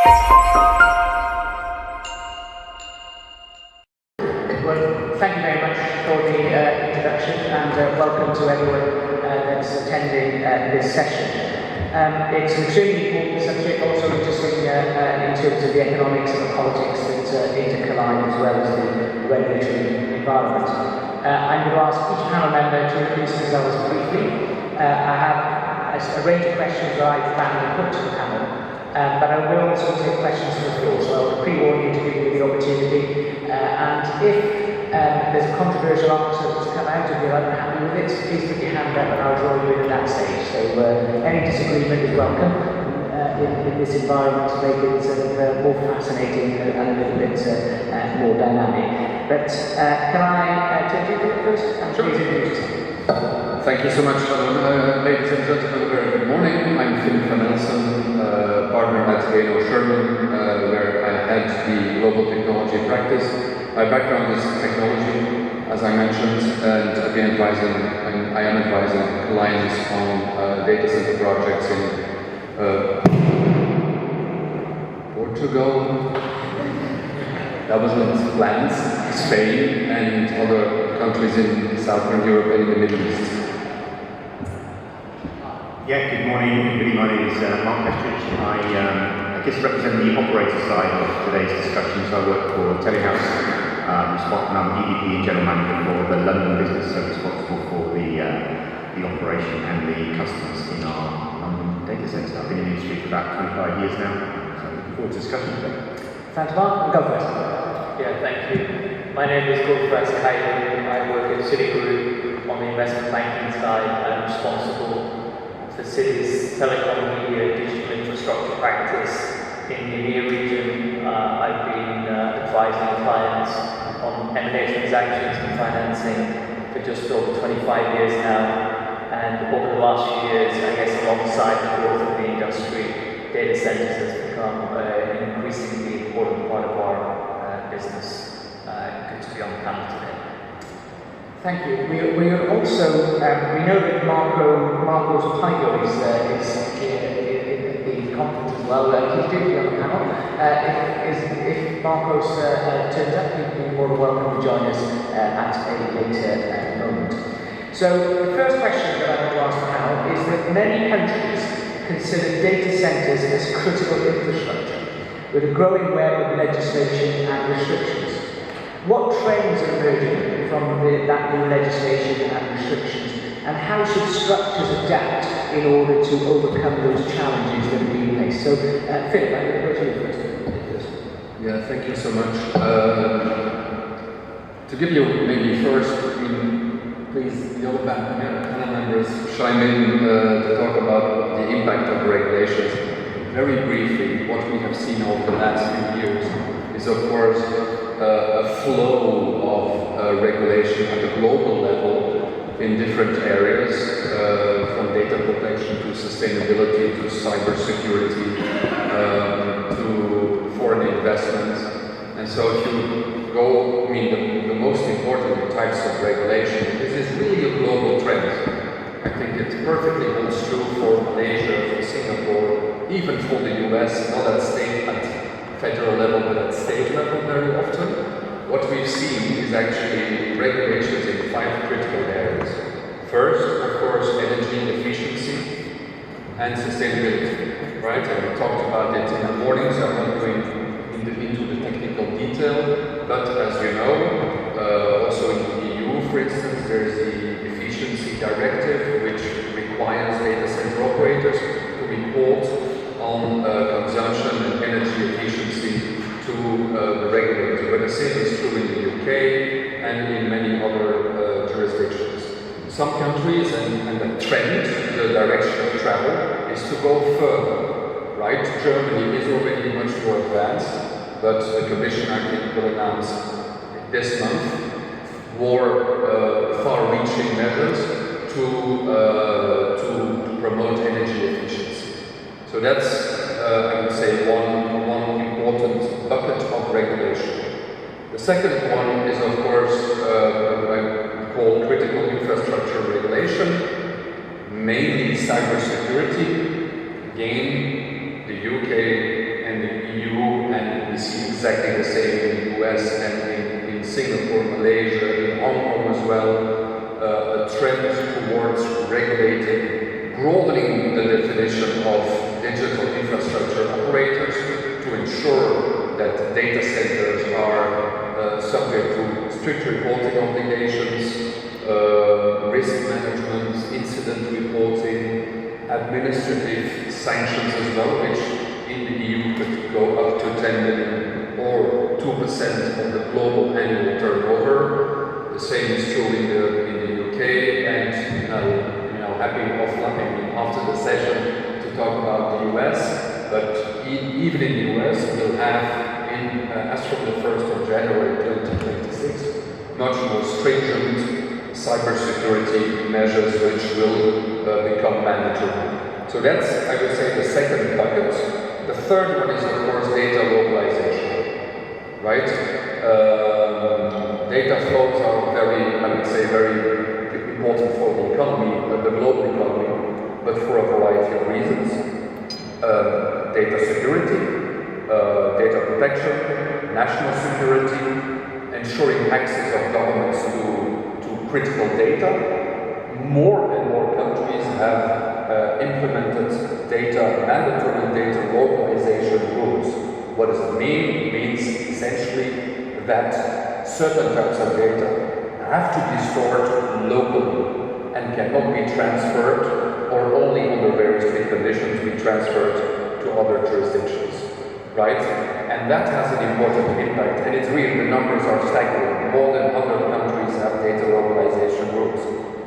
Well, thank you very much for the introduction, and welcome to everyone that's attending this session. It's an extremely important subject, also interesting in terms of the economics and the politics that intercollide, as well as the regulatory environment. I'm going to ask each panel member to introduce themselves briefly. I have a range of questions that I've planned to put to the panel, but I will also take questions from the floor, so I'll pre-warn you to give you the opportunity. And if there's a controversial answer that's come out and you're unhappy with it, please put your hand up and I'll draw you in at that stage. So any disagreement is welcome in this environment to make it sort of more fascinating and a little bit more dynamic. But can I take you first? Sure. Thank you so much, ladies and gentlemen. Very good morning. I'm Philip van Elsen, partner at Gano Sherman, where I head the global technology practice. My background is technology, as I mentioned, and I am advising clients on data center projects in Portugal. That was not planned. Spain and other countries in Southern Europe and in the Middle East. Yeah, good morning everybody. My name is Mark Estridge. I guess represent the operator side of today's discussion. So I work for Telehouse, and I'm EVP and General Manager for the London business, so responsible for the operation and the customers in our London data centre. I've been in the industry for about 25 years now, so looking forward to discussion today. Thanks, Mark. Go first. Yeah, thank you. My name is Gulfraz Kailu. I work at Citigroup on the investment banking side. I'm responsible for Citi's telecom, media, digital infrastructure practice in the EMEA region. I've been advising clients on M&A transactions and financing for just over 25 years now. And over the last few years, I guess alongside the growth of the industry, data centers has become an increasingly important part of our business. Good to be on the panel today. Thank you. We are also, we know that Marco's Pygo is here in the conference as well. He's doing on the panel. If Marcos turns up, he'd be more than welcome to join us at a later moment. So the first question that I want to ask the panel is that many countries consider data centers as critical infrastructure, with a growing web of legislation and restrictions. What trends are emerging from that new legislation and restrictions, and how should structures adapt in order to overcome those challenges that are being faced? So, Philip, I'm going to go to you first. Yeah, thank you so much. To give you maybe first, please, the other panel members chime in to talk about the impact of regulations. Very briefly, what we have seen over the last few years is, of course, a flow of regulation at a global level in different areas, from data protection to sustainability to cybersecurity to foreign investment. And so if you go, the most important types of regulation, this is really a global trend. I think it perfectly holds true for Malaysia, for Singapore, even for the US, not at state, at federal level, but at state level very often. What we've seen is actually regulations in 5 critical areas. First, of course, energy efficiency and sustainability, right? And we talked about it in the morning, so I'm not going into the technical detail, but as you know, also in the EU, for instance, there's the Efficiency Directive, which requires data center operators to report on consumption and energy efficiency to the regulator. But the same is true in the UK and in many other jurisdictions. Some countries, and the trend, the direction of travel, is to go further, right? Germany is already much more advanced, but the Commission, I think, will announce this month more far-reaching measures to promote energy efficiency. So that's, I would say, one important bucket of regulation. The second one is, of course, what I call critical infrastructure regulation, mainly cybersecurity. Again, the UK and the exactly the same in the US and in Singapore, Malaysia, in Hong Kong as well. A trend towards regulating, broadening the definition of digital infrastructure operators to ensure that data centers are subject to strict reporting obligations, risk management, incident reporting, administrative sanctions as well, which in the EU could go up to 10 million or 2% of the global annual turnover. The same is true in the UK, and happy after the session to talk about the US. But even in the US, we'll have, as from the 1st of January 2026, much more stringent cybersecurity measures which will become mandatory. So that's, I would say, the second bucket. The third one is, of course, data localization, right? Data flows are very important for the economy, the global economy, but for a variety of reasons. Data security, data protection, national security, ensuring access of governments to critical data. More and more countries have implemented mandatory data localization rules. What does it mean? It means essentially that certain types of data have to be stored locally and cannot be transferred, or only under very strict conditions be transferred to other jurisdictions, right? And that has an important impact, and it's real, the numbers are staggering. More than 100 countries have data localization rules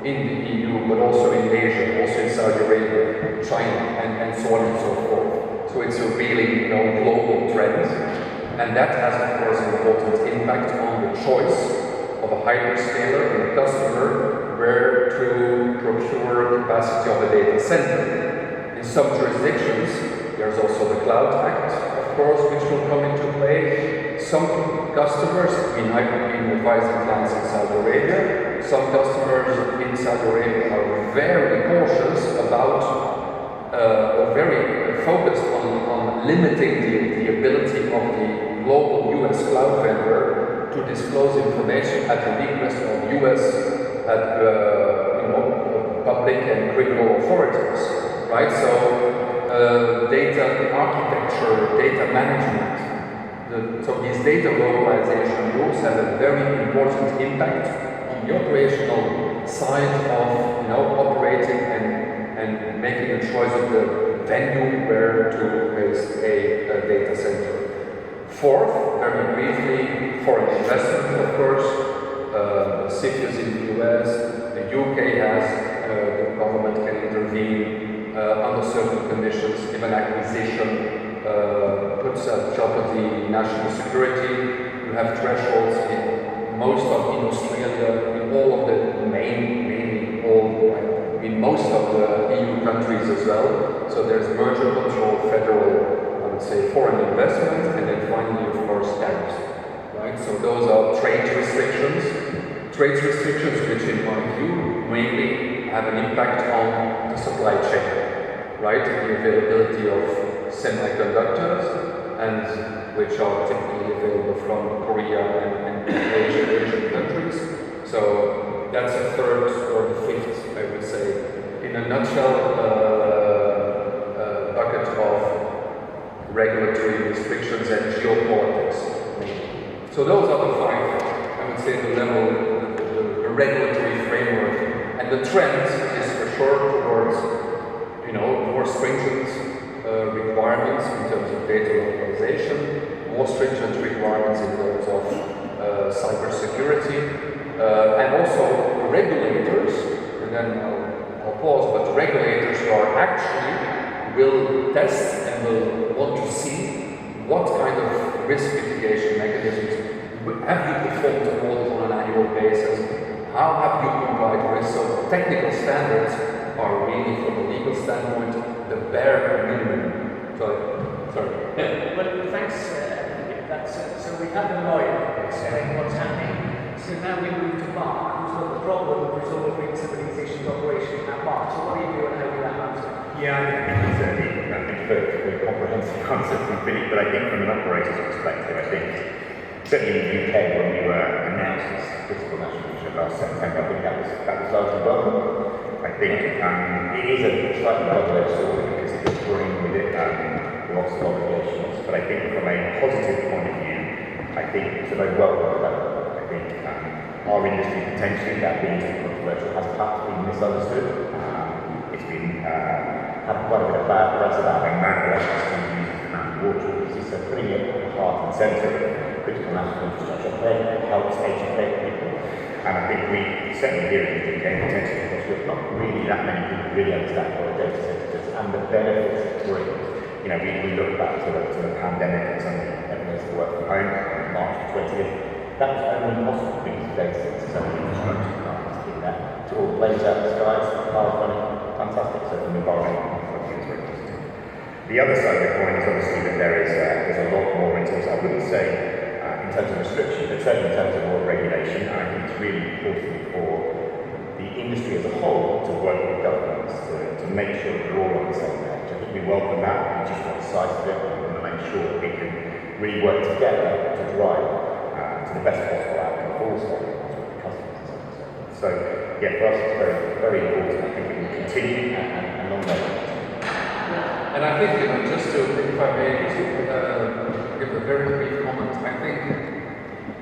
in the EU, but also in Asia, also in Saudi Arabia, China, and so on and so forth. So it's a really global trend, and that has, of course, an important impact on the choice of a hyperscaler and a customer where to procure capacity of a data center. In some jurisdictions, there's also the Cloud Act, of course, which will come into play. Some customers, I've been advising clients in Saudi Arabia, some customers in Saudi Arabia are very cautious about, or very focused on limiting the ability of the global US cloud vendor to disclose information at the request of US public and criminal authorities, right? So data architecture, data management, so these data localization rules have a very important impact on the operational side of operating and making a choice of the venue where to base a data center. Fourth, very briefly, foreign investment, of course. CFIUS in the US, the UK has, the government can intervene under certain conditions if an acquisition puts at jeopardy national security. You have thresholds in Australia, in all of the most of the EU countries as well. So there's merger control, federal, I would say, foreign investment, and then finally, of course, tariffs. Right? So those are trade restrictions. Trade restrictions which, in my view, mainly have an impact on the supply chain, right? The availability of semiconductors, and which are typically available from Korea and Asian countries. So that's a third or the fifth, I would say. In a nutshell, bucket of regulatory restrictions and geopolitics. So those are the five, I would say, the regulatory framework. And the trend is for sure towards, more stringent requirements in terms of data localization, more stringent requirements in terms of cybersecurity, and also regulators, and then I'll pause, but regulators who are actually will test and will want to see what kind of risk mitigation mechanisms have you performed audit on an annual basis, how have you complied with, so technical standards are really, from a legal standpoint, the bare minimum. Sorry. Well, thanks. So we've had the lawyer explain what's happening. So now we move to Mark, who's got the problem of resolving some of these issues operationally at Mark. So what do you do and how do you answer? Yeah, I think certainly, I think for a comprehensive concept from Philip, but I think from an operator's perspective, I think certainly in the UK when we were announced as critical national interest last September, I think that was largely welcome. I think it is a slightly double-edged sword because it does bring with it lots of obligations, but I think from a positive point of view, I think it's a very welcome development. I think our industry potentially, that being controversial, has perhaps been misunderstood. It's been had quite a bit of bad press about how manufacturers use the amount of water uses, so putting it at the heart and centre of critical national infrastructure then helps educate people. And I think we, certainly here in the UK, potentially because we've not really that many people really understand what a data centre does and the benefits it brings. You know, we look back to the pandemic and suddenly everyone has to work from home on March 20th. That was only possible because of data centres and the infrastructure partners in that. To all blades out the skies, cars running, fantastic, so from the environment. The other side of the coin is obviously that there's a lot more in terms of, I wouldn't say in terms of restriction, but certainly in terms of more regulation, and I think it's really important for the industry as a whole to work with governments to make sure that we're all on the same page. I think we welcome that, we just want to size it, we want to make sure that we can really work together to drive to the best possible outcome for all stakeholders, with the customers and so on. So yeah, for us it's very, very important. I think we can continue and long way. And I think, just to, if I may, give a very brief comment,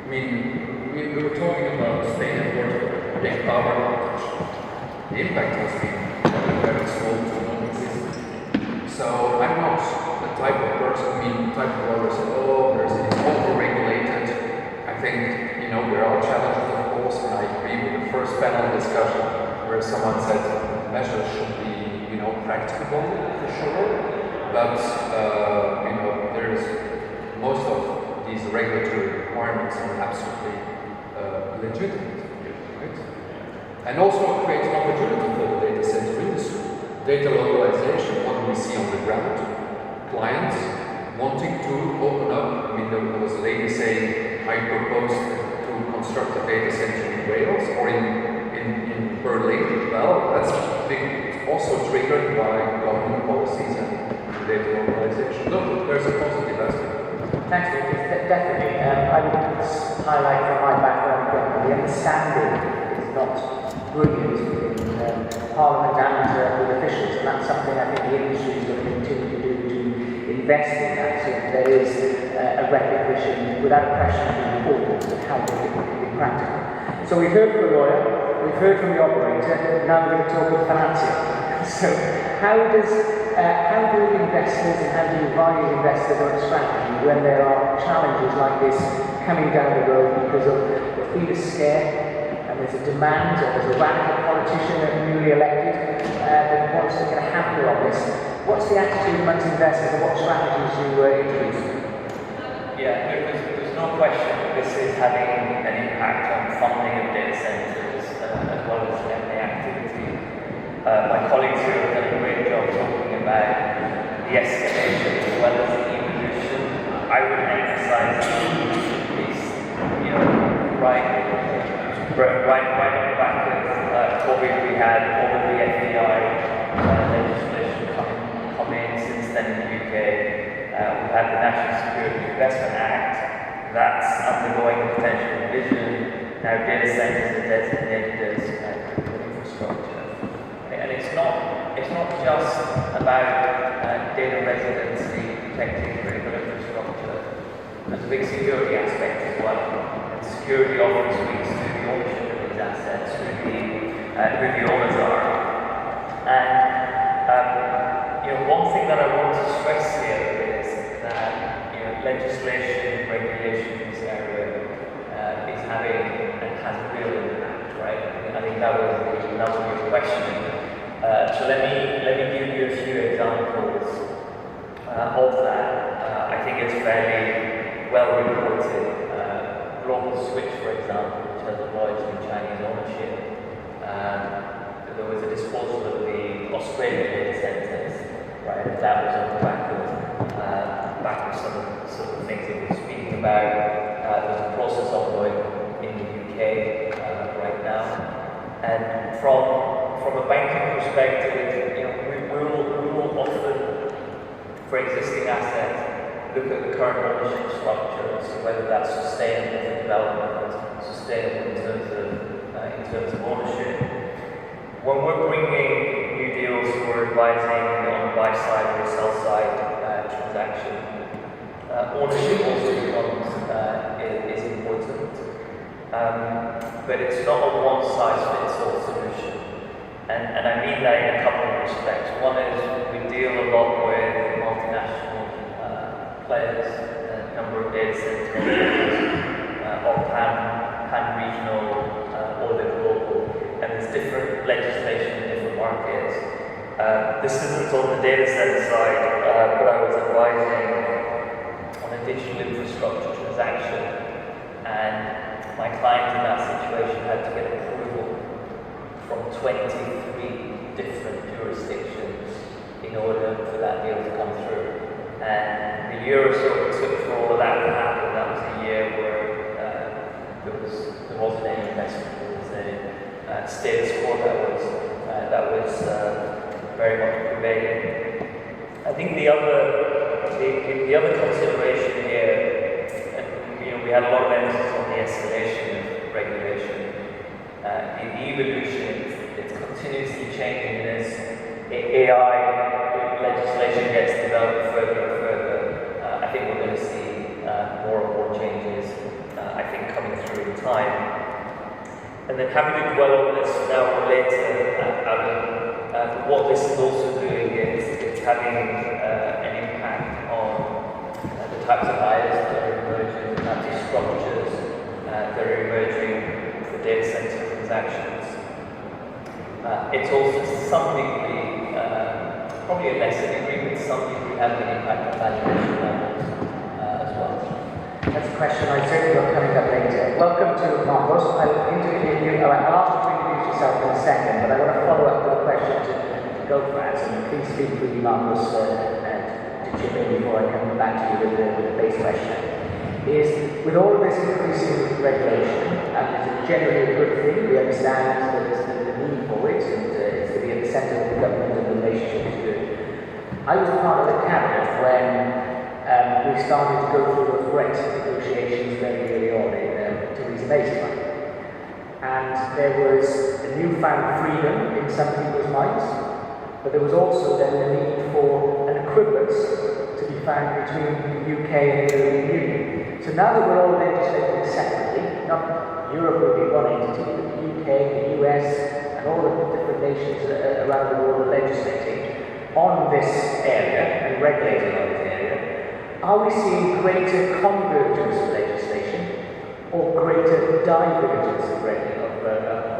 we were talking about Spain and Portugal, big power outage. The impact has been very small to non-existent. So I'm not the type of person, type of lawyer who says, oh, it's over-regulated. I think, there are challenges, of course, and I agree with the first panel discussion where someone said measures should be practicable for sure, but there's most of these regulatory requirements are absolutely legitimate, right? And also creates an opportunity for the data center industry. Data localization, what do we see on the ground? Clients wanting to open up. There was a lady saying, I propose to construct a data center in Wales or in Berlin. Well, that's big. Also triggered by government policies and data localization. No, there's a positive aspect. Thanks, Lucas. Definitely. I would highlight from my background the understanding is not brilliant in Parliament and with officials, and that's something I think the industry is going to continue to do, to invest in that, so there is a recognition without question of the importance of how it can be practical. So we've heard from the lawyer, we've heard from the operator, now we're going to talk with financier. So how do investors and how do you advise investors on strategy when there are challenges like this coming down the road because of the fear is scared and there's a demand or there's a radical politician newly elected that wants to get a handle on this? What's the attitude amongst investors and what strategies you introduce? Yeah, there's no question that this is having an impact on funding of data centers as well as M&A activity. My colleagues here have done a great job talking about the escalation as well as the evolution. I would emphasize the evolution piece, right on the back of COVID, we had all of the FDI legislation come in since then in the UK. We've had the National Security Investment Act, that's undergoing a potential revision. Now data centers are designated as critical infrastructure. And it's not just about data residency protecting critical infrastructure. There's a big security aspect as well. And security often speaks to the ownership of these assets, who the owners are. And one thing that I want to stress here is that legislation, regulation in this area is having and has a real impact, right? I think that was your question. So let me give you a few examples of that. I think it's fairly well reported. Global Switch, for example, which has a largely Chinese ownership. There was a disposal of the Australian data centres, right? That was on the back of some of the things that we're speaking about. There's a process ongoing in the UK right now, and from a banking perspective, we will for existing assets, look at the current ownership structure, so whether that's sustainable for development, sustainable in terms of ownership. When we're bringing new deals, we're advising on the buy side or sell side transaction. Ownership also becomes is important, but it's not a one-size-fits-all solution. And I mean that in a couple of respects. One is we deal a lot with multinational players, a number of data centers, or pan-regional or the global, and there's different legislation in different markets. This isn't on the data center side, but I was advising on a digital infrastructure transaction, and my client in that situation had to get approval from 23 different jurisdictions in order for that deal to come through. And the year or so it took for all of that to happen, that was a year where there wasn't any investment. There was a status quo that was very much prevailing. I think the other consideration here, and we had a lot of emphasis on the escalation of regulation. The evolution, it's continuously changing as AI legislation gets developed further and further. I think we're going to see more and more changes, I think, coming through in time. And then having to dwell on this now or later, what this is also doing is it's having an impact on the types of buyers that are emerging, the types of structures that are emerging for data center transactions. It's also to some degree, probably a lesser degree, but some degree having an impact on valuation levels as well. That's a question I certainly got coming up later. Welcome to Marcos. I'll introduce you, I'll ask you to introduce yourself in a second, but I want to follow up with a question to Gofrats, and please feel free, Marcos, to chip in before I come back to you with the base question. Is with all of this increasing regulation, and it's generally a good thing, we understand that the need for it, and it's to be at the centre of the government and the relationship is good. I was part of the cabinet when we started to go through the threat negotiations very early on in Theresa May's time. And there was a newfound freedom in some people's minds, but there was also then the need for an equivalence to be found between the UK and the European Union. So now that we're all legislating separately, not Europe will be one entity, but the UK, the US, and all the different nations around the world are legislating on this area and regulating on this area, are we seeing greater convergence of legislation or greater divergence of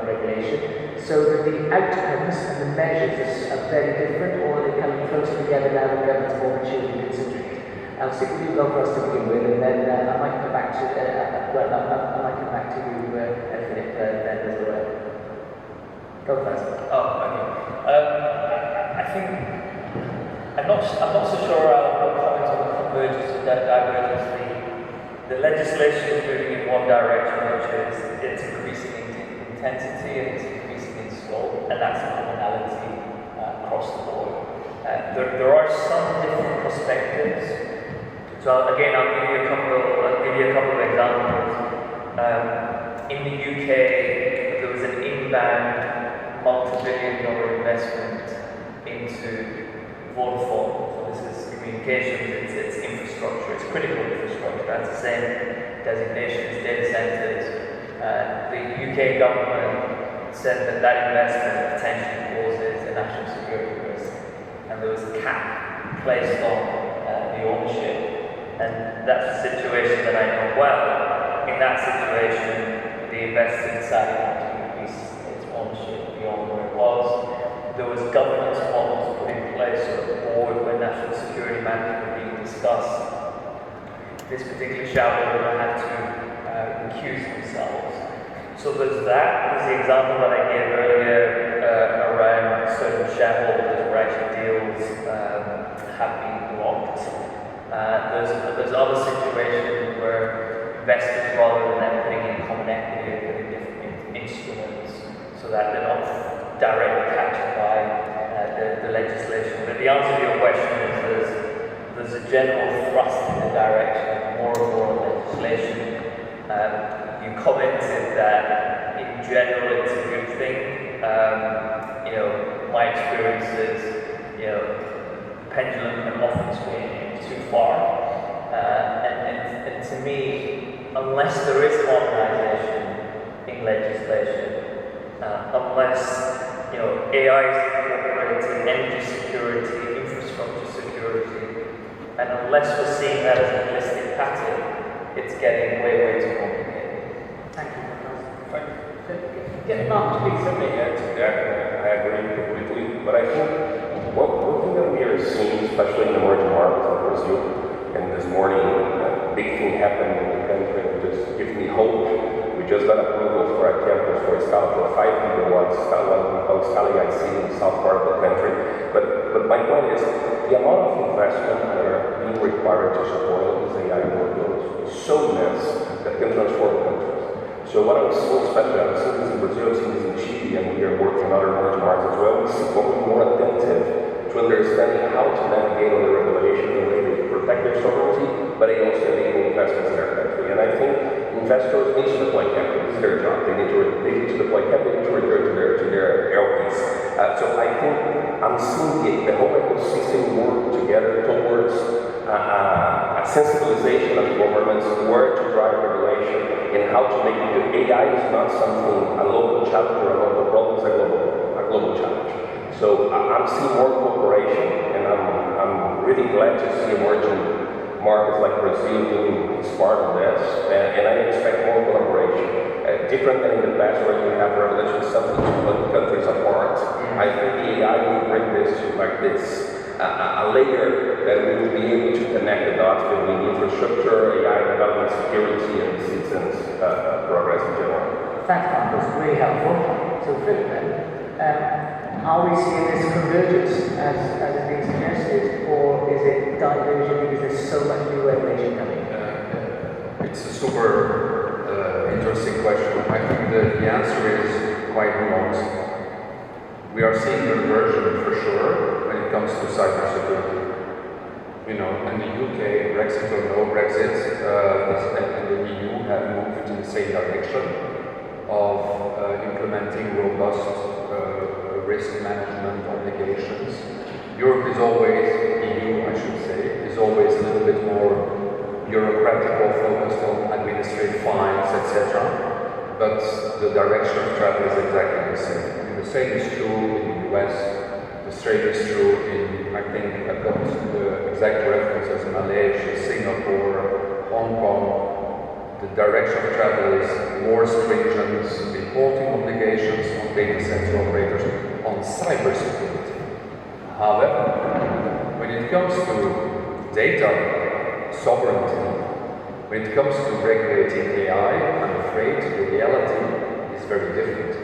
regulation, so that the outcomes and the measures are very different, or are they coming closer together now that governments are more maturely considering it? I'll stick with you, Bill, for us to begin with, and then I might come back to I might come back to you, Philip, then as well. Go first. Oh, okay. I think I'm not so sure I'll comment on the convergence or divergence. The legislation is moving in one direction, which is it's increasing in intensity and it's increasing in scope, and that's a commonality across the board. There are some different perspectives. So again, I'll give you a couple of examples. In the UK, there was an inbound multi-billion-dollar investment into Vodafone. So this is communications, it's infrastructure, it's critical infrastructure. That's the same designation as data centers. The UK government said that investment potentially causes a national security risk, and there was a cap placed on the ownership. And that's a situation that I know well. In that situation, the investor decided not to increase its ownership beyond where it was. There was governance models put in place at the board when national security matters were being discussed. This particular shareholder had to recuse themselves. So there's that. There's the example that I gave earlier around certain shareholders where actually deals have been blocked. There's other situations where investors, rather than them putting in common equity, are putting different instruments so that they're not directly captured by the legislation. But the answer to your question is there's a general thrust in the direction of more and more legislation. You commented that in general it's a good thing. My experiences, pendulum can often swing too far. And to me, unless there is harmonization in legislation, unless AI is incorporating energy security, infrastructure security, and unless we're seeing that as a holistic pattern, it's getting way too complicated. Thank you. Get Mark to speak something to that. I agree completely, but I think one thing that we are seeing, especially in emerging markets like Brazil, and this morning a big thing happened in the country that just gives me hope. We just got approval for a campus for a scale for 5 gigawatts, escalating in the south part of the country. But my point is, the amount of investment that are being required to support these AI workloads is so immense that can transform countries. So what I was so especially, I've seen this in Brazil, I've seen this in Chile, and we are working in other emerging markets as well. We see what we're more attentive to understanding how to navigate on the regulation in a way to protect their sovereignty, but they also enable investments in their country. And I think investors need to deploy capital. This is their job. They need to deploy capital to return to their LPs. So I think I'm seeing the whole ecosystem work together towards a sensibilization of governments where to drive regulation and how to make it. AI is not something, a local challenge or a local problem, it's a global challenge. So I'm seeing more cooperation, and I'm really glad to see emerging markets like Brazil doing part of this, and I expect more collaboration. Different than in the past where you have regulations something to put countries apart. I think the AI will bring this to like this, a layer that we will be able to connect the dots between infrastructure, AI development, security, and citizens' progress in general. Thanks, Mark. That's really helpful. So, Philip, then, are we seeing this convergence as it being suggested, or is it diversion because there's so much new regulation coming? It's a super interesting question. I think the answer is quite nuanced. We are seeing conversion for sure when it comes to cybersecurity. In the UK, Brexit or no Brexit, and the EU have moved in the same direction of implementing robust risk management obligations. Europe is always, EU I should say, is always a little bit more bureaucratic or focused on administrative fines, etc. But the direction of travel is exactly the same. The same is true in the US, the same is true in, I think, I've got the exact references, Malaysia, Singapore, Hong Kong. The direction of travel is more stringent reporting obligations on data center operators on cybersecurity. However, when it comes to data sovereignty, when it comes to regulating AI, I'm afraid the reality is very different.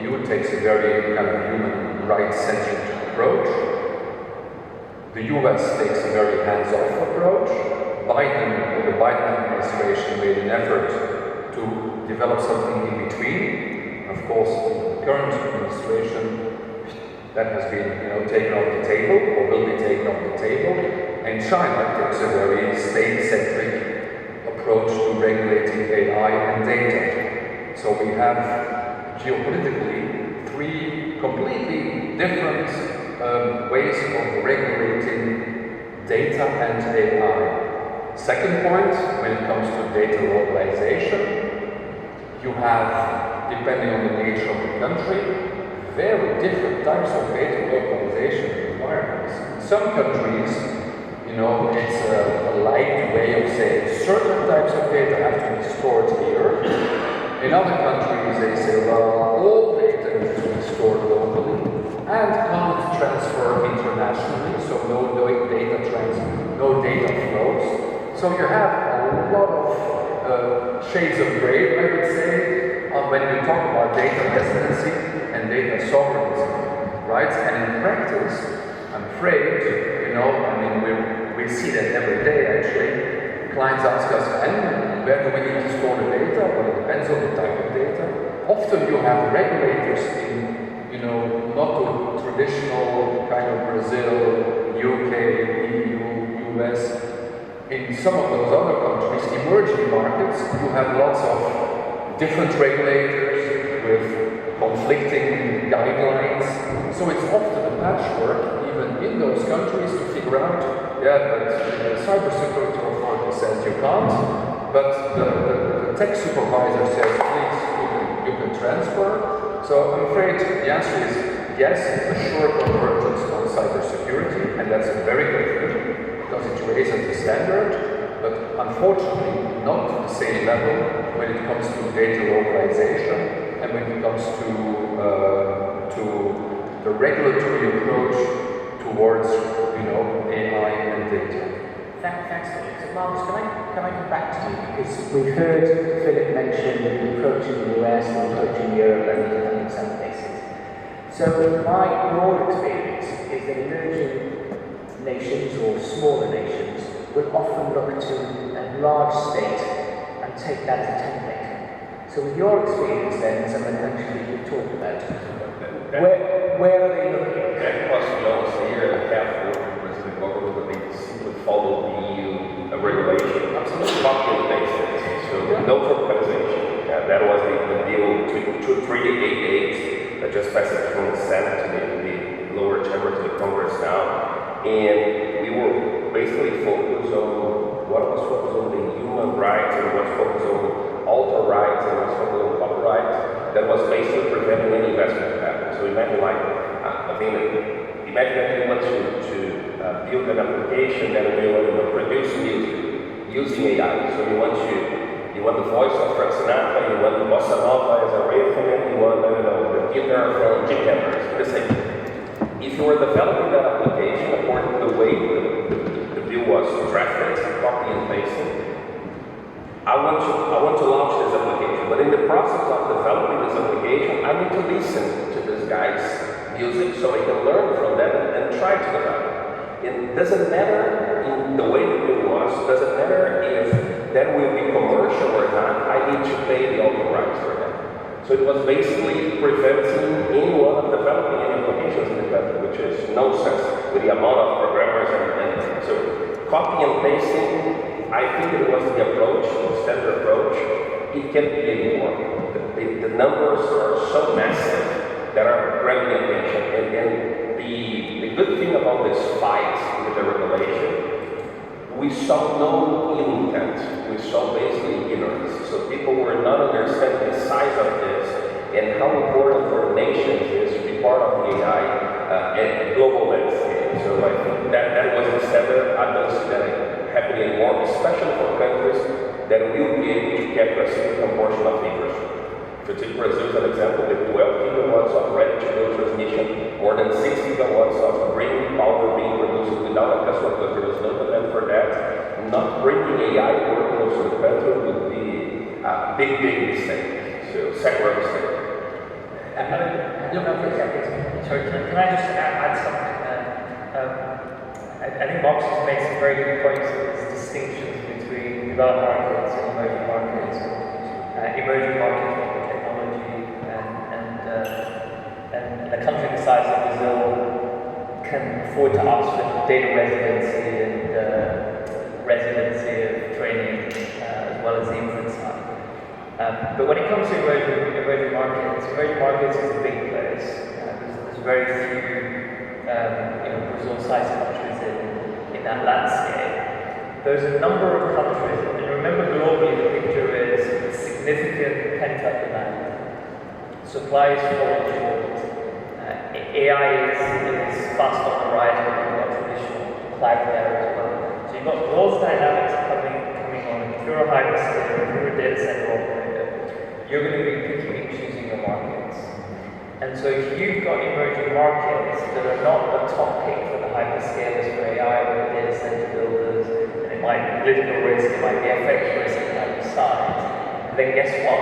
EU takes a very kind of human rights-centric approach. The US takes a very hands-off approach. The Biden administration made an effort to develop something in between. Of course, the current administration, that has been taken off the table or will be taken off the table. And China takes a very state-centric approach to regulating AI and data. So we have geopolitically three completely different ways of regulating data and AI. Second point, when it comes to data localization, you have, depending on the nature of the country, very different types of data localization requirements. In some countries, it's a light way of saying certain types of data have to be stored here. In other countries, they say, well, all data needs to be stored locally and can't transfer internationally, so no data flows. So you have a lot of shades of gray, I would say, when we talk about data residency and data sovereignty, right? And in practice, I'm afraid, we see that every day actually. Clients ask us, and where do we need to store the data? Well, it depends on the type of data. Often you have regulators in not to traditional kind of Brazil, UK, EU, US. In some of those other countries, emerging markets, you have lots of different regulators with conflicting guidelines. So it's often a patchwork, even in those countries, to figure out, but the cybersecurity authority says you can't, but the tech supervisor says, please, you can transfer. So I'm afraid the answer is yes, assure convergence on cybersecurity, and that's a very good thing, because it raises the standard, but unfortunately not to the same level when it comes to data localization and when it comes to the regulatory approach towards, AI and data. Thanks, Philip. So, Marcus, can I come back to you? Because we've heard Philip mention the approach in the US and the approach in Europe and in some cases. So, my broad experience is that emerging nations or smaller nations will often look to a large state and take that as a template. So with your experience then, and some of the countries you've talked about, where are they looking? That was almost a year and a half working with the President government, but they simply followed the EU regulation. Absolutely. Copy and paste it. So no tropicalization. That was the deal 2388 that just passed from the Senate to the lower chamber to the Congress now. And we were basically focused on what was focused on the human rights and what was focused on author rights and what was focused on copyright. That was basically preventing any investment to happen. So imagine imagine that you want to build an application that will produce music using AI. So you want the voice of Frank Sinatra, you want the bossa nova as a rhythm, you want the guitar from Jim Cameron. The same. If you were developing that application according to the way the bill was drafted, copy and pasting, I want to launch this application. But in the process of developing this application, I need to listen to this guy's music so I can learn from them and try to develop. It doesn't matter in the way the bill was, doesn't matter if that will be commercial or not, I need to pay the author rights for that. So it was basically preventing anyone of developing any applications in the country, which is nonsense with the amount of programmers and so copy and pasting, I think it was the approach, the standard approach. It can't be anymore. The numbers are so massive that are grabbing attention. And the good thing about this fight with the regulation, we saw no ill intent. We saw basically ignorance. So people were not understanding the size of this and how important for nations is to be part of the AI and global landscape. So I think that was instead I don't see that happening anymore, especially for countries that will be able to capture a significant portion of the infrastructure. If you take Brazil as an example, with 12 gigawatts of ready-to-build transmission, more than 6 gigawatts of green power being produced without a customer, because there was no demand for that. Not bringing AI workloads to the country would be a big mistake. So, secular mistake. Sorry, can I just add something? I think Marx has made some very good points of these distinctions between developed markets and emerging markets. Emerging markets like the technology and a country the size of Brazil can afford to ask for data residency and residency of training as well as the inference side. But when it comes to emerging markets is a big place. There's very few Brazil-sized countries in that landscape. There's a number of countries, and remember globally the picture is significant pent-up demand. Supply is falling short. AI is fast on the rise, but you've got traditional cloud there as well. So you've got those dynamics coming on. If you're a hyperscaler, if you're a data center operator, you're going to be picking and choosing your markets. And so if you've got emerging markets that are not the top pick for the hyperscalers for AI or the data center builders, and it might be political risk, it might be FX risk, it might be size, then guess what?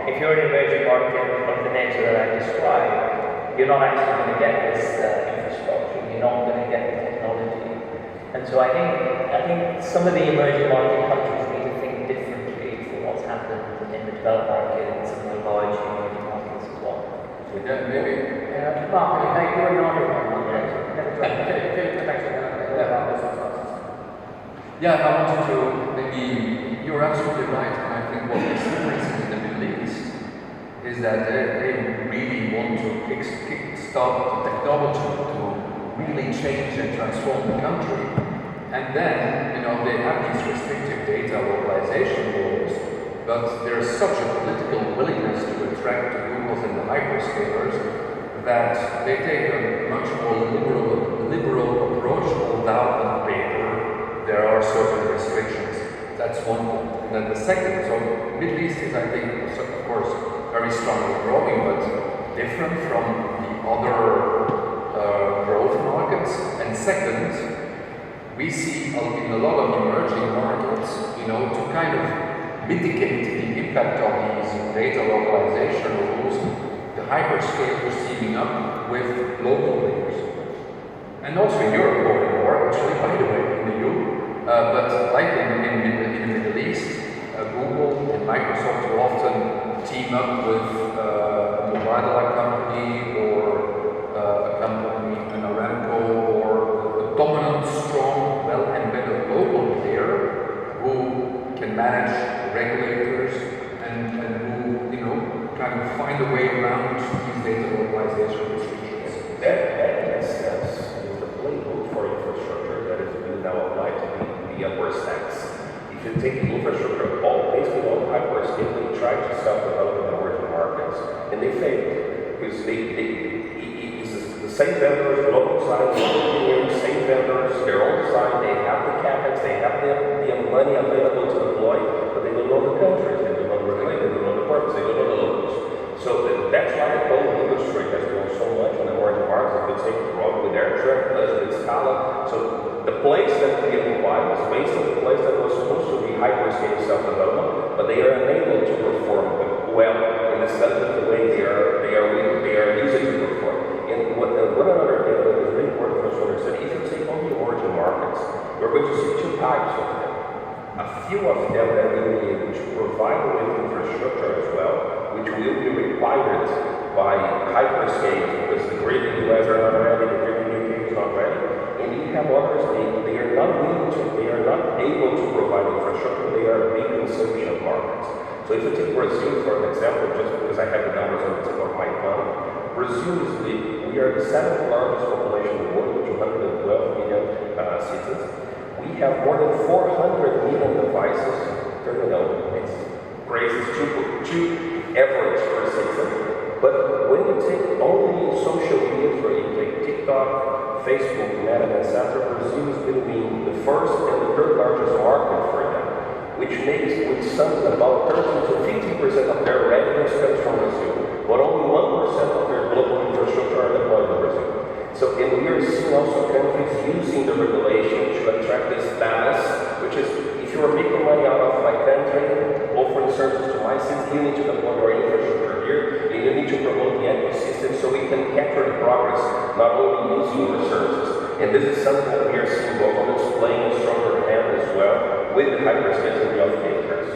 If you're an emerging market of the nature that I described, you're not actually going to get this infrastructure, you're not going to get the technology. And so I think some of the emerging market countries need to think differently from what's happened in the developed market and some of the large emerging markets as well. Yeah, maybe. Mark, you were not Yeah, I wanted to maybe, you're absolutely right, and I think what makes the difference in the Middle East is that they really want to kickstart the technology to really change and transform the country. And then, they have these restrictive data localization rules, but there's such a political willingness to attract the Googles and the hyperscalers that they take a much more liberal approach, although on paper there are certain restrictions. That's one thing. And then the second, so Middle East is, I think, of course, very strongly growing, but different from the other growth markets. And second, we see in a lot of emerging markets, to kind of mitigate the impact of these data localization rules, the hyperscalers teaming up with local players. And also in Europe, more actually, by the way, in the EU. But like in the Middle East, Google and Microsoft will often team up with a mobile company or a company, an Aramco, or a dominant, strong, well-embedded local player who can manage regulators and who, kind of find a way around these data localization restrictions. That in a sense, is the playbook for infrastructure that is being now applied to the upper stacks. If you take the infrastructure, basically all hyperscale, they try to self-develop in emerging markets, and they fail. Because it's the same vendors, local side, local engineering, same vendors, their own design, they have the capex, they have the money available to deploy, but they don't know the countries, they don't know the regulators, they don't know the purpose, they don't know the locals. So that's why the whole industry has grown so much in emerging markets. If you take Rob with Airtrack, with Scala. So the place that we applied was based on the place that was supposed to be hyperscale self-development, but they are unable to perform well in the sense of the way they are used to perform. And one other thing that is really important for us to understand, if you take on the emerging markets, we're going to see two types of them. A few of them that will be able to provide with infrastructure as well, which will be required by hyperscale, because the grid in the US are not ready, the grid in the UK is not ready. And you have others, they are not able to provide infrastructure, they are big consumption markets. So if you take Brazil for an example, just because I have the numbers on the tip of my tongue, Brazil we are the 7th largest population in the world with 212 million citizens. We have more than 400 million devices terminal. It's crazy, it's two average per citizen. But when you take only social media, for you take TikTok, Facebook, Meta, etc., Brazil is between the first and the third largest market for them, which sums about 30 to 50% of their revenues comes from Brazil, but only 1% of their global infrastructure are deployed in Brazil. So, and we are seeing also countries using the regulation to attract this status, which is, if you are making money out of my country, offering services to my city, you need to deploy your infrastructure here, and you need to promote the ecosystem so we can capture the progress, not only using your services. And this is something that we are seeing governments playing a stronger hand as well with the hyperscalers and the off-takers.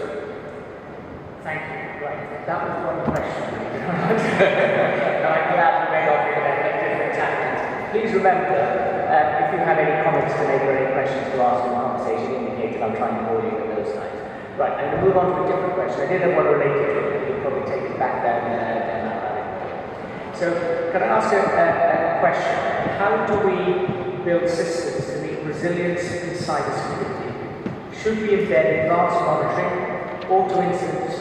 Thank you. Right. That was one question. I'm glad we made off with a different tangent. Please remember, if you have any comments to make or any questions to ask in the conversation, indicate that I'm trying to avoid you at those times. Right, I'm going to move on to a different question. I did have one related to it, but you'll probably take it back down So, can I ask a question? How do we build systems to meet resilience in cybersecurity? Should we embed advanced monitoring, auto-incident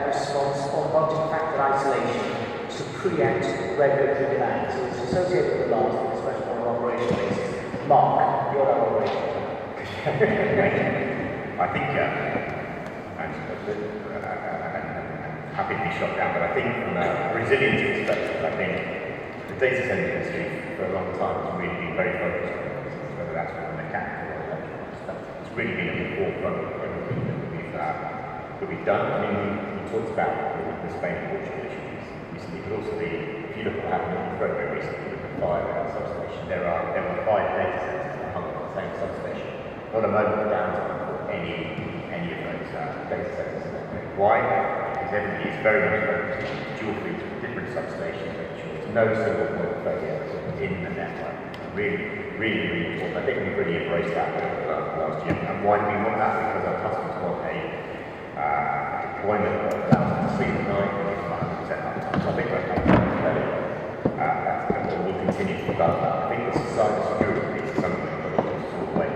response, or multi-factor isolation to preempt regulatory demand? So it's associated with the last, but it's much more on an operational basis. Mark, you're our operational. I think, I'm happy to be shot down, but I think from a resilience perspective, I think the data center industry for a long time has really been very focused on this, whether that's from a mechanical or electrical perspective. It's really been at the forefront of everything that we've done. I mean, we talked about the Spain and Portugal issues recently, but also if you look at what happened in Ukraine very recently with the fire at the substation, there were 5 data centers that hung on the same substation. Not a moment of downtime for any of those data centers. Why? Because everybody is very much focused on dual fleets with different substation, making sure there's no single point of failure in the network. Really important. I think we've really embraced that last year. And why do we want that? Because our customers want a deployment that allows them to sleep at night and 100% uptime. So I think we're coming fairly well. And we'll continue to develop that. I think the cyber security piece is something that we're sort of like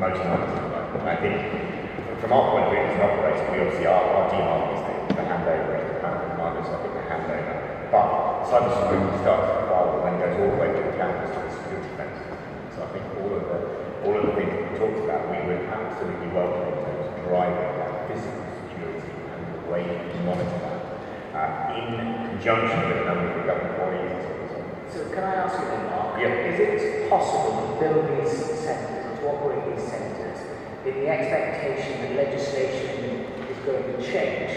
most others at the moment. I think from our point of view as an operator, we obviously our demand is the handover of the commanders, I think the handover. But cyber security starts at the firewall and goes all the way to the campus to the security fence. So I think all of the things that we talked about, we would absolutely welcome in terms of driving that physical security and the way we monitor that in conjunction with a number of the government bodies and so on. So can I ask you then, Mark, Yeah. is it possible to build these centres or to operate these centres in the expectation that legislation is going to change,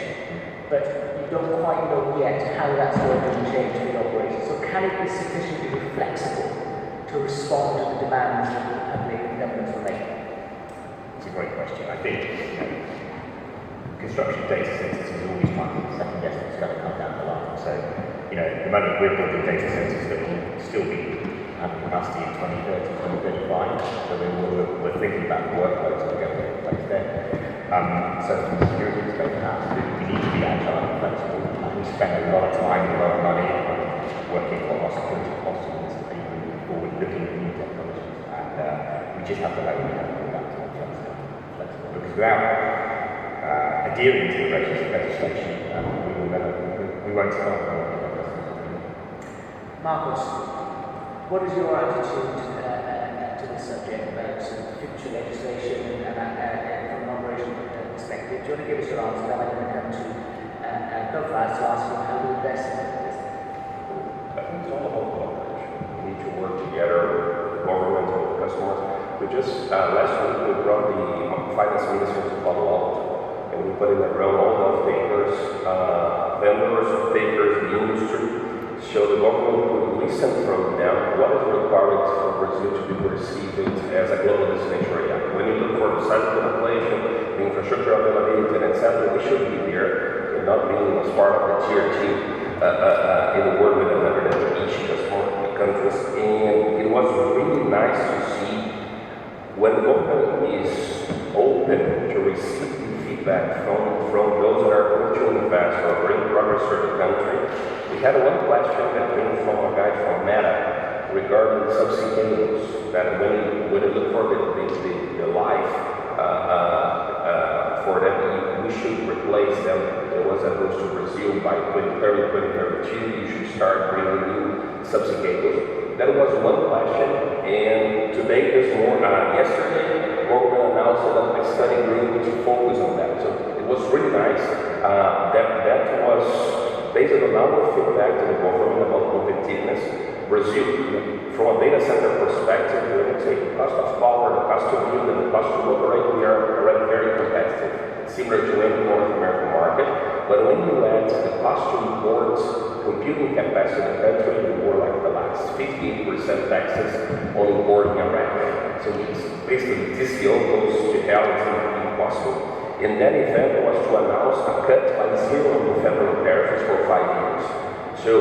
but you don't quite know yet how that's going to change for the operation? So can it be sufficiently flexible to respond to the demands that the public and governments will make? It's a great question. I think construction of data centres is always one second guess it's going to come down the line. So, at the moment we're building data centres that will still be having capacity in 2030, 2035. So we're thinking about the workloads that are going to be in place there. So from a security perspective, absolutely, we need to be agile and flexible. And we spend a lot of time and a lot of money working on our security postures to be moving forward, looking at new technologies. And we just have to know we have to be adaptable and flexible. Because without adhering to the legislation, we won't survive. Marcus, what is your attitude to this subject about future legislation and from an operational perspective? Do you want to give us your answer? Then I'm going to come to Belfast to ask you how to invest in this. I think it's all about cooperation. We need to work together with government and with customers. We just, last week, we brought the finance minister to Palo Alto, and we put in a room all of bakers, vendors, bakers, the industry, so the government would listen from them what is required for Brazil to be perceived as a global destination area. When you look for the size of the population, the infrastructure availability, and etc., we should be here and not being as part of the tier 2 in the world with 100 each countries. And it was really nice to see when the government is open to receive feedback from those that are going to invest or bring progress to the country. We had one question that came from a guy from Meta regarding subsea cables, that when you look for the life for them, we should replace them. The ones that goes to Brazil by 2030, 2032, you should start bringing new subsea cables. That was one question, and today, yesterday, government announced a study group to focus on that. So it was really nice. That was based on our feedback to the government about competitiveness. Brazil, from a data center perspective, when you take the cost of power, the cost to build, and the cost to operate, we are already very competitive, similar to any North American market. But when you add the cost to import computing capacity in the country, we were like the last 58% taxes on importing a rack. So it's basically TCO goes to hell, it's impossible. And that event was to announce a cut by zero on the federal tariffs for 5 years. So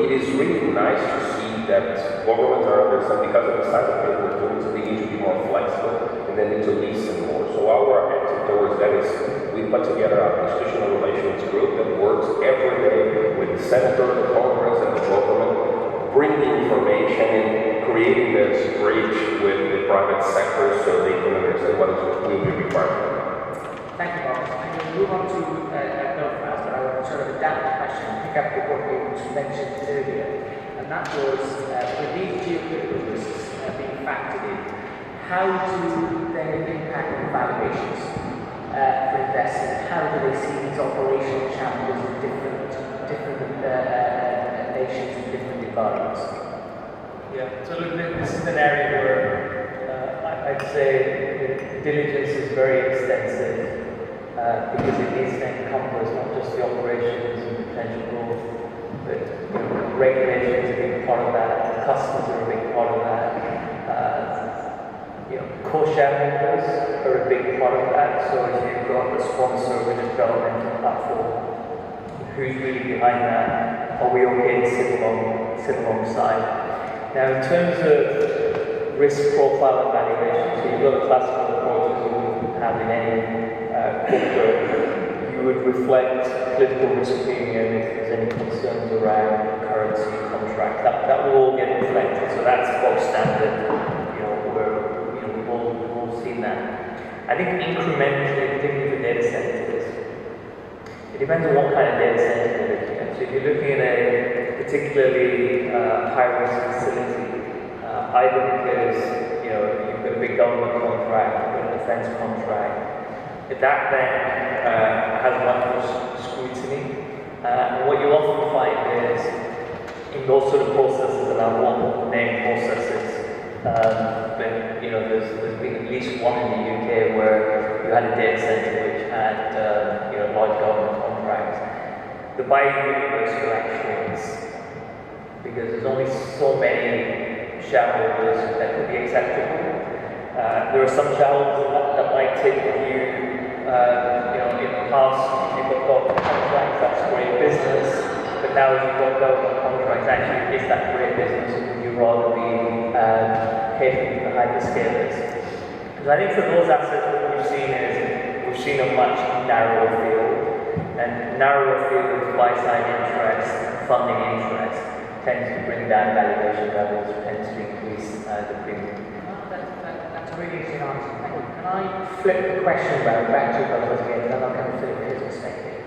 it is really nice to see that governments are understanding because of the size of the opportunities, they need to be more flexible and they need to listen more. So our attitude towards that is we put together an institutional relations group that works every day with the Senator, the Congress, and the government, bringing information and creating this bridge with the private sector so they can understand what will be required. Thank you, Bob. I'm going to move on to Belfast, but I want to sort of adapt the question and pick up with what you mentioned earlier. And that was, with these geopolitical risks being factored in, how do they impact on valuations for investors? How do they see these operational challenges in different nations and different environments? Yeah, so look, this is an area where I'd say diligence is very extensive. Because it is an encompass, not just the operations and potential growth, but regulation is a big part of that, customers are a big part of that, core shareholders are a big part of that. So if you've got a sponsor with a developmental platform, who's really behind that? are we okay to sit alongside? Now, in terms of risk profile and valuation, so you've got a classical approach as you would have in any corporate. You would reflect political risk premium if there's any concerns around currency contract. That will all get reflected, so that's bog standard. We've all seen that. I think incrementally, particularly for data centers, it depends on what kind of data center you're looking at. So if you're looking at a particularly high-risk facility, either because you've got a big government contract, you've got a defense contract, that then has much more scrutiny. And what you often find is, in those sort of processes, and I won't name processes, but there's been at least one in the UK where you had a data center which had large government contracts. The buying universe reactions, because there's only so many shareholders that could be acceptable. There are some shareholders that might take the view, in the past you've got government contracts, that's great business, but now if you've got government contracts, actually is that great business, or would you rather be catering to the hyperscalers? Because I think for those assets, what we've seen is we've seen a much narrower field, and narrower field with buy-side interest, funding interest, tends to bring down valuation levels, tends to increase the premium. That's a really interesting answer. Thank you. Can I flip the question back to both again, and then I'll come to his perspective.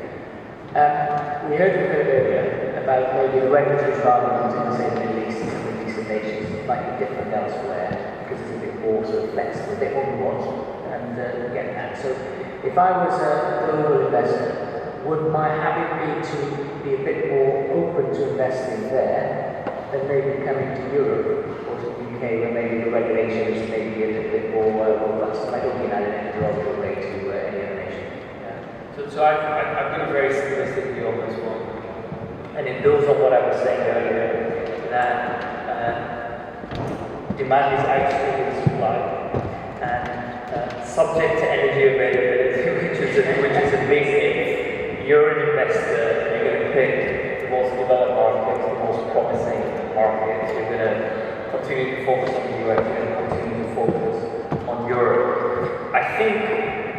We heard a bit earlier about maybe the regulatory environment in, say, the Middle East and some of these nations might be different elsewhere because it's a bit more sort of flexible, a bit more nuanced, and get that. So, if I was a global investor, would my habit be to be a bit more open to investing there than maybe coming to Europe or to the UK, where maybe the regulation is maybe a little bit more robust? I don't mean that in any derogatory way to any other nation. So I've got a very simplistic view on this one, and it builds on what I was saying earlier, that demand is outstripping supply, and subject to energy availability, which is a big if. You're an investor, and you're going to pick the most developed markets, the most promising markets. You're going to continue to focus on the US, you're going to continue to focus on Europe. I think,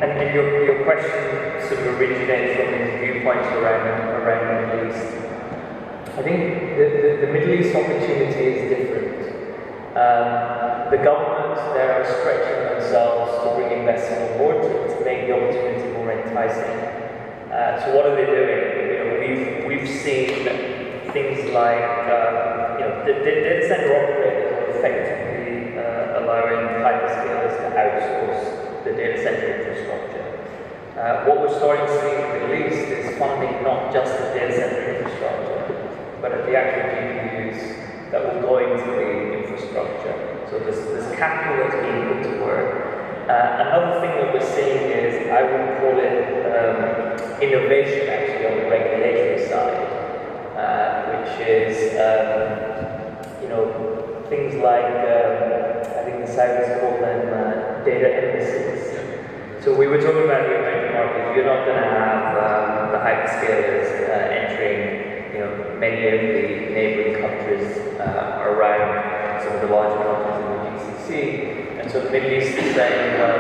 and your question sort of originates from these viewpoints around the Middle East. I think the Middle East opportunity is different. The governments there are stretching themselves to bring investment on board to make the opportunity more enticing. So what are they doing? We've seen things like the data center operators are effectively allowing hyperscalers to outsource the data center infrastructure. What we're starting to see in the Middle East is funding not just the data center infrastructure, but at the actual GPUs that will go into the infrastructure. So there's capital that's being put to work. Another thing that we're seeing is, I would call it innovation actually on the regulatory side, which is things like I think the Saudis call them data embassies. So we were talking about the American market. You're not going to have the hyperscalers entering many of the neighboring countries around some of the larger countries in the GCC. And so the Middle East is saying, well,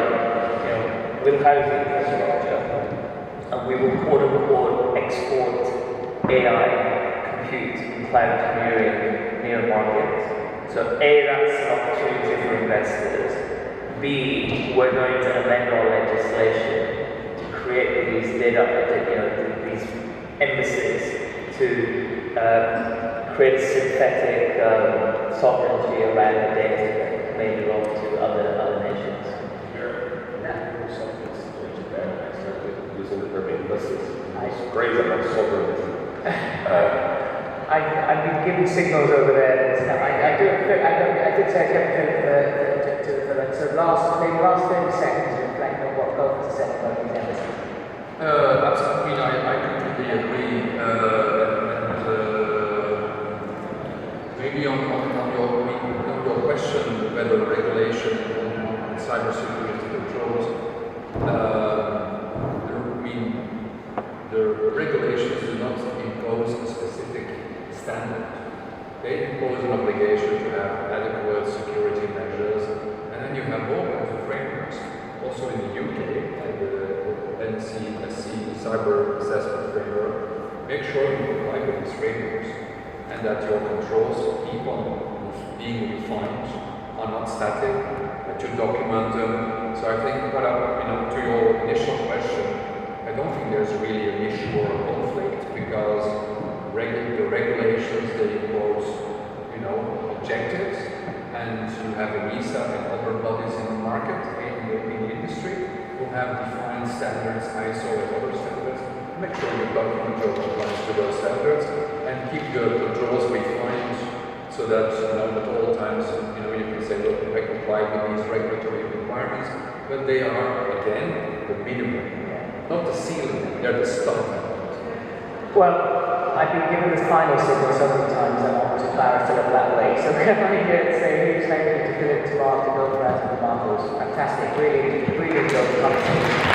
we'll house the infrastructure, and we will quote-unquote export AI, compute, and cloud computing near markets. So A, that's an opportunity for investors. B, we're going to amend our legislation to create these these embassies to create synthetic sovereignty around the data that may belong to other nations. I started using the term embassies. It's great about sovereignty. I've been giving signals over there. I did say I kept to the phone. So last 30 seconds reflect on what both has said about these embassies. Absolutely, I completely agree. Maybe on your question whether regulation on cybersecurity controls, the regulations do not impose a specific standard. They impose an obligation to have adequate security measures, and then you have all kinds of frameworks. Also in the UK, the NCSC Cyber Assessment Framework, make sure you comply with these frameworks, and that your controls keep on being refined, are not static, to document them. So I think, to your initial question, I don't think there's really an issue or a conflict, because the regulations, they impose, objectives, and you have EMISA and other bodies in the market, in the industry, who have defined standards, ISO and other standards. Make sure you document your compliance to those standards, and keep the controls refined, so that, at all times, you can say, look, I comply with these regulatory requirements, but they are, again, the minimum, not the ceiling, they're the starting point. Well, I've been given this final signal so many times that I want to embarrass to look that way. So can I say huge thank you to Philip, to Mark, to Gilbert, and to Marcos. Fantastic, really, really enjoyed the conversation.